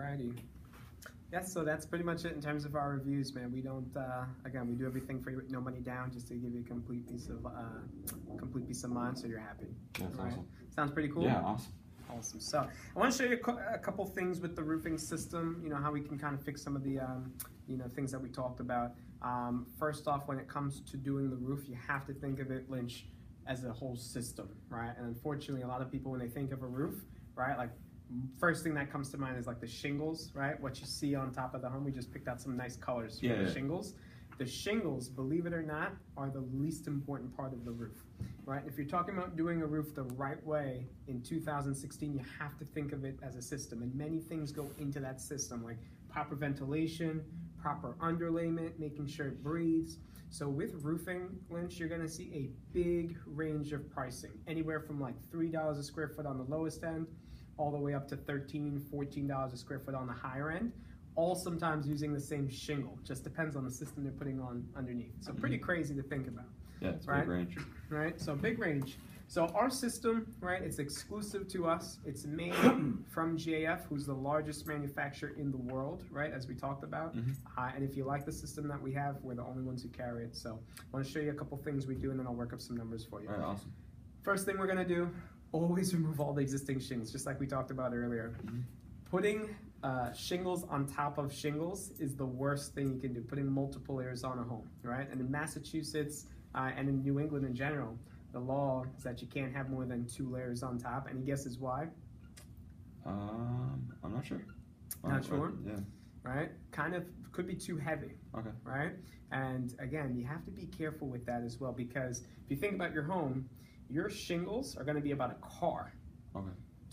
Alrighty. Yes, so that's pretty much it in terms of our reviews, man. We don't, again, we do everything for you with no money down, just to give you a complete peace of mind, so you're happy. That's Right? awesome. Sounds pretty cool. Yeah, awesome. Awesome. So I want to show you a couple things with the roofing system. You know how we can kind of fix some of the, things that we talked about. First off, when it comes to doing the roof, you have to think of it, Lynch, as a whole system, right? And unfortunately, a lot of people, when they think of a roof, right, like first thing that comes to mind is like the shingles, right? What you see on top of the home. We just picked out some nice colors for the shingles. The shingles, believe it or not, are the least important part of the roof, right? If you're talking about doing a roof the right way in 2016, you have to think of it as a system, and many things go into that system, like proper ventilation, proper underlayment, making sure it breathes. So with roofing, Lynch, you're gonna see a big range of pricing, anywhere from like $3 a square foot on the lowest end, all the way up to $13, $14 a square foot on the higher end, all sometimes using the same shingle. Just depends on the system they're putting on underneath. So pretty crazy to think about. Yeah, it's a right? big range. Right, so big range. So our system, right, it's exclusive to us. It's made from GAF, who's the largest manufacturer in the world, right, as we talked about. And if you like the system that we have, we're the only ones who carry it. So I want to show you a couple things we do, and then I'll work up some numbers for you. All right, awesome. First thing we're gonna do, always remove all the existing shingles, just like we talked about earlier. Putting shingles on top of shingles is the worst thing you can do, putting multiple layers on a home, right? And in Massachusetts and in New England in general, the law is that you can't have more than 2 layers on top. Any guesses why? I'm not sure. Not sure? Yeah. Right? Kind of could be too heavy. Okay. Right? And again, you have to be careful with that as well, because if you think about your home, your shingles are going to be about a car. Okay.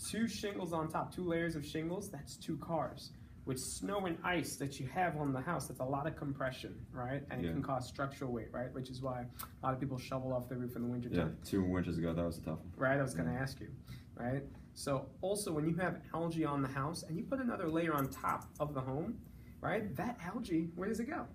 2 shingles on top, 2 layers of shingles, that's 2 cars. With snow and ice that you have on the house, that's a lot of compression, right? And it can cause structural weight, right? Which is why a lot of people shovel off the roof in the winter time. Yeah, 2 winters ago, that was a tough one. Right, I was gonna ask you, right? So also when you have algae on the house and you put another layer on top of the home, right? That algae, where does it go?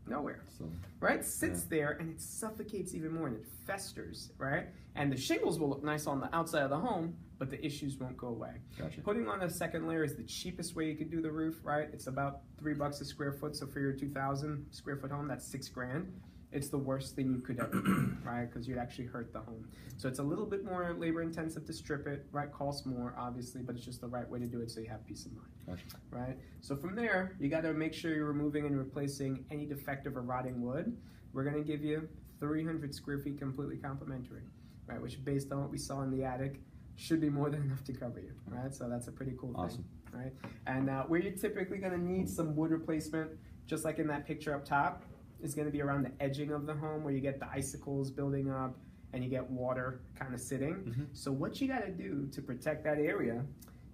Nowhere, So, right? Sits there and it suffocates even more and it festers, right? And the shingles will look nice on the outside of the home, but the issues won't go away. gotcha. Putting on a second layer is the cheapest way you could do the roof, right? It's about $3 a square foot. So for your 2,000 square foot home, that's $6 grand. It's the worst thing you could ever do, right? Because you'd actually hurt the home. So it's a little bit more labor intensive to strip it, right? Costs more, obviously, but it's just the right way to do it so you have peace of mind, Gotcha. right? So from there, you got to make sure you're removing and replacing any defective or rotting wood. We're going to give you 300 square feet completely complimentary, right? Which, based on what we saw in the attic, should be more than enough to cover you, right? So that's a pretty cool Awesome. thing, right? And where you're typically going to need some wood replacement, just like in that picture up top, is going to be around the edging of the home where you get the icicles building up and you get water kind of sitting. So what you got to do to protect that area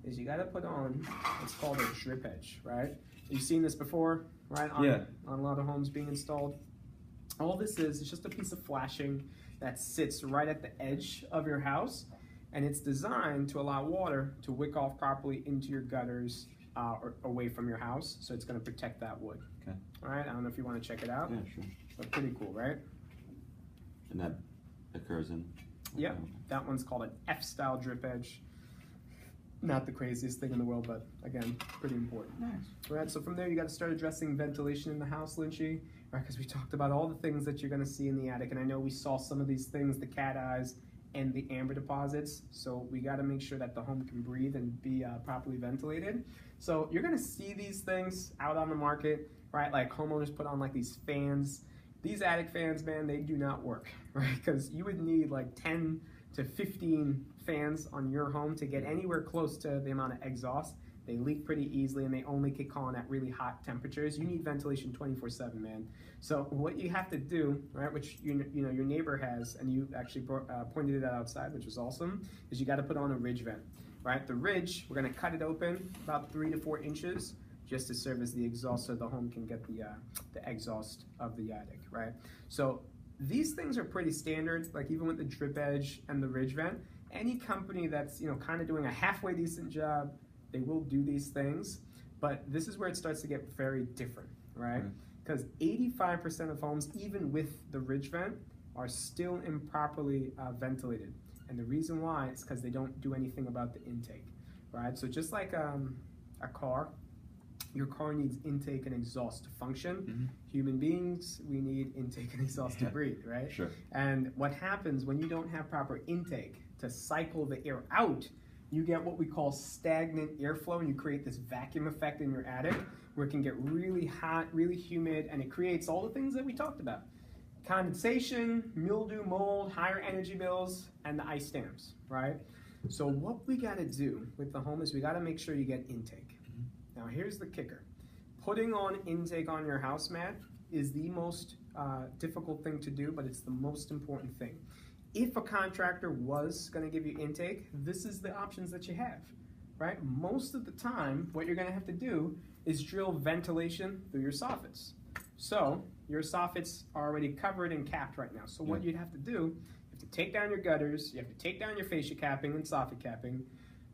is you got to put on what's called a drip edge, right? You've seen this before, right? On a lot of homes being installed. All this is just a piece of flashing that sits right at the edge of your house, and it's designed to allow water to wick off properly into your gutters or away from your house, so it's going to protect that wood. Okay. All right, I don't know if you want to check it out. Yeah, sure. But pretty cool, right? And that occurs in? Yeah, that one's called an F-style drip edge. Not the craziest thing in the world, but again, pretty important. Nice. All right, so from there you got to start addressing ventilation in the house, Lynchy, right? Because we talked about all the things that you're going to see in the attic, and I know we saw some of these things, the cat eyes and the amber deposits. So we got to make sure that the home can breathe and be properly ventilated. So you're going to see these things out on the market, right? Like homeowners put on like these fans. These attic fans, man, they do not work, right? Because you would need like 10 to 15 fans on your home to get anywhere close to the amount of exhaust. They leak pretty easily and they only kick on at really hot temperatures. You need ventilation 24/7, man. So what you have to do, right, which your neighbor has, and you actually pointed it out outside, which was awesome, is you got to put on a ridge vent, right? The ridge, we're going to cut it open about 3 to 4 inches just to serve as the exhaust so the home can get the exhaust of the attic, right? So these things are pretty standard, like even with the drip edge and the ridge vent. Any company that's kind of doing a halfway decent job, they will do these things, but this is where it starts to get very different, right? Because 85% of homes, even with the ridge vent, are still improperly ventilated. And the reason why is because they don't do anything about the intake, right? So just like a car, Your car needs intake and exhaust to function. Mm-hmm. Human beings, we need intake and exhaust to breathe, right? Sure. And what happens when you don't have proper intake to cycle the air out, you get what we call stagnant airflow, and you create this vacuum effect in your attic where it can get really hot, really humid, and it creates all the things that we talked about. Condensation, mildew, mold, higher energy bills, and the ice dams, right? So what we gotta do with the home is we gotta make sure you get intake. Now here's the kicker. Putting on intake on your house, Matt, is the most difficult thing to do, but it's the most important thing. If a contractor was gonna give you intake, this is the options that you have, right? Most of the time, what you're gonna have to do is drill ventilation through your soffits. So your soffits are already covered and capped right now. So what you'd have to do, you have to take down your gutters, you have to take down your fascia capping and soffit capping,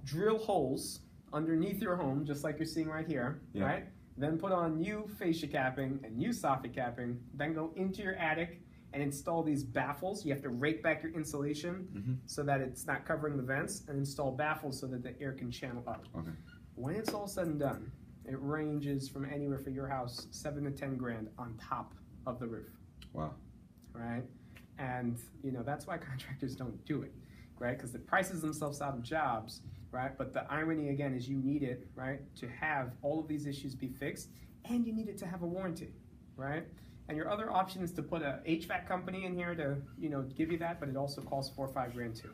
drill holes underneath your home, just like you're seeing right here, right? Then put on new fascia capping and new soffit capping, then go into your attic and install these baffles. You have to rake back your insulation so that it's not covering the vents, and install baffles so that the air can channel up. Okay. When it's all said and done, it ranges from anywhere for your house, 7 to 10 grand on top of the roof. Wow. Right? And you know, that's why contractors don't do it, right? Because it prices themselves out of jobs, right? But the irony again is you need it, right, to have all of these issues be fixed, and you need it to have a warranty, right? And your other option is to put a HVAC company in here to, you know, give you that, but it also costs 4 or 5 grand too.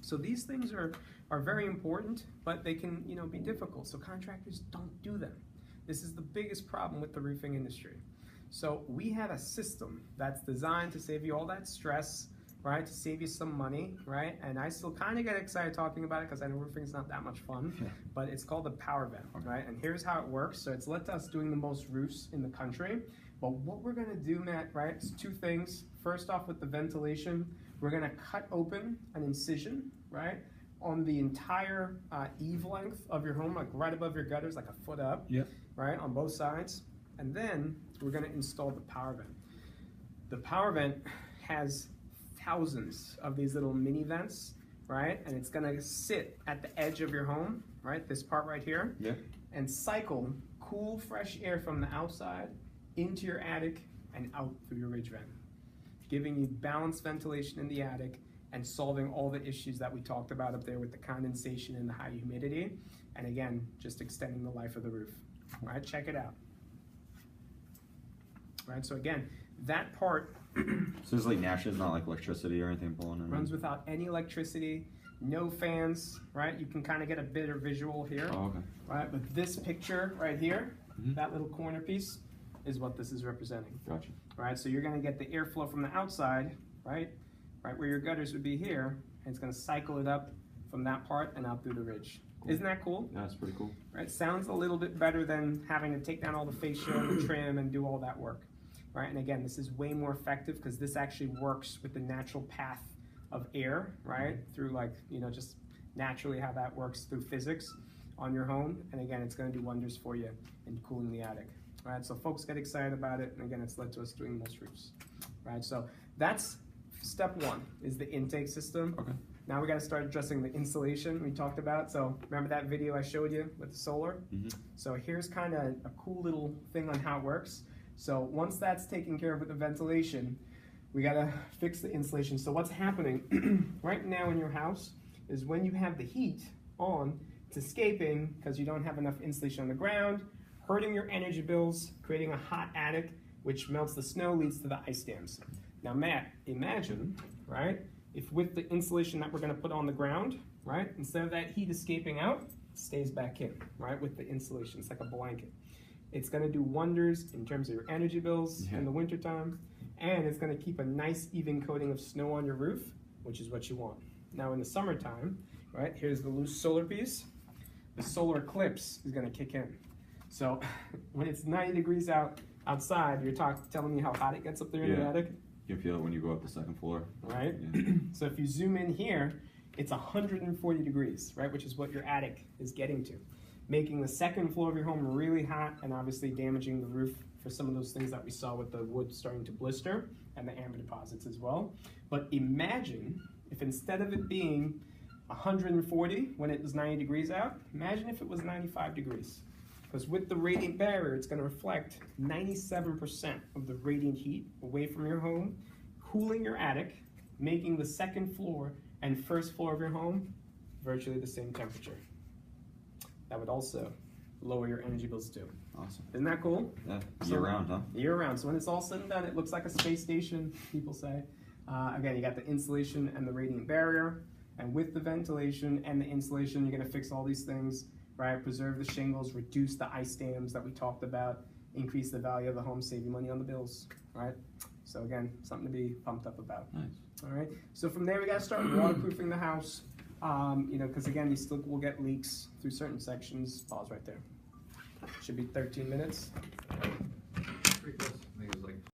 So these things are very important, but they can, you know, be difficult. So contractors don't do them. This is the biggest problem with the roofing industry. So we have a system that's designed to save you all that stress, right, to save you some money, right? And I still kind of get excited talking about it because I know roofing's not that much fun, but it's called the PowerVent, right? And here's how it works. So it's let us doing the most roofs in the country. But what we're gonna do, Matt, right, is 2 things. First off, with the ventilation, we're gonna cut open an incision, right, on the entire eave length of your home, like right above your gutters, like a foot up, right, on both sides. And then we're gonna install the PowerVent. The PowerVent has thousands of these little mini vents, right? And it's gonna sit at the edge of your home, right? This part right here, and cycle cool, fresh air from the outside into your attic and out through your ridge vent, giving you balanced ventilation in the attic and solving all the issues that we talked about up there with the condensation and the high humidity. And again, just extending the life of the roof. All right, check it out. All right, so again, that part so it's like naturally, it's not like electricity or anything pulling in? Runs without any electricity, no fans, right? You can kind of get a better visual here. Oh, okay. Right, but this picture right here, that little corner piece, is what this is representing. Gotcha. Right, so you're gonna get the airflow from the outside, right where your gutters would be here, and it's gonna cycle it up from that part and out through the ridge. Cool. Isn't that cool? Yeah, it's pretty cool. Right, sounds a little bit better than having to take down all the fascia and the trim and do all that work. Right, and again, this is way more effective because this actually works with the natural path of air, right, through like, you know, just naturally how that works through physics on your home. And again, it's gonna do wonders for you in cooling the attic. All right, so folks get excited about it, and again, it's led to us doing most roofs. Right, so that's step 1, is the intake system. Okay. Now we gotta start addressing the insulation we talked about. So remember that video I showed you with the solar? So here's kind of a cool little thing on how it works. So once that's taken care of with the ventilation, we gotta fix the insulation. So what's happening right now in your house is when you have the heat on, it's escaping because you don't have enough insulation on the ground, hurting your energy bills, creating a hot attic, which melts the snow, leads to the ice dams. Now Matt, imagine, right, if with the insulation that we're gonna put on the ground, right, instead of that heat escaping out, it stays back in, right, with the insulation. It's like a blanket. It's gonna do wonders in terms of your energy bills in the wintertime, and it's gonna keep a nice even coating of snow on your roof, which is what you want. Now in the summertime, right, here's the loose solar piece. The solar eclipse is gonna kick in. So when it's 90 degrees outside, you're telling me how hot it gets up there in the attic? You can feel it when you go up the 2nd floor. Right? So if you zoom in here, it's 140 degrees, right, which is what your attic is getting to, making the 2nd floor of your home really hot and obviously damaging the roof for some of those things that we saw with the wood starting to blister and the amber deposits as well. But imagine if instead of it being 140 when it was 90 degrees out, imagine if it was 95 degrees. Because with the radiant barrier, it's going to reflect 97% of the radiant heat away from your home, cooling your attic, making the second floor and first floor of your home virtually the same temperature. That would also lower your energy bills too. Awesome. Isn't that cool? Yeah, year round, huh? Year round. So when it's all said and done, it looks like a space station, people say. Again, you got the insulation and the radiant barrier. And with the ventilation and the insulation, you're going to fix all these things, right? Preserve the shingles, reduce the ice dams that we talked about, increase the value of the home, save you money on the bills, right? So again, something to be pumped up about. Nice. All right. So from there, we got to start waterproofing the house. You know, because again, you still will get leaks through certain sections. Pause right there. Should be 13 minutes.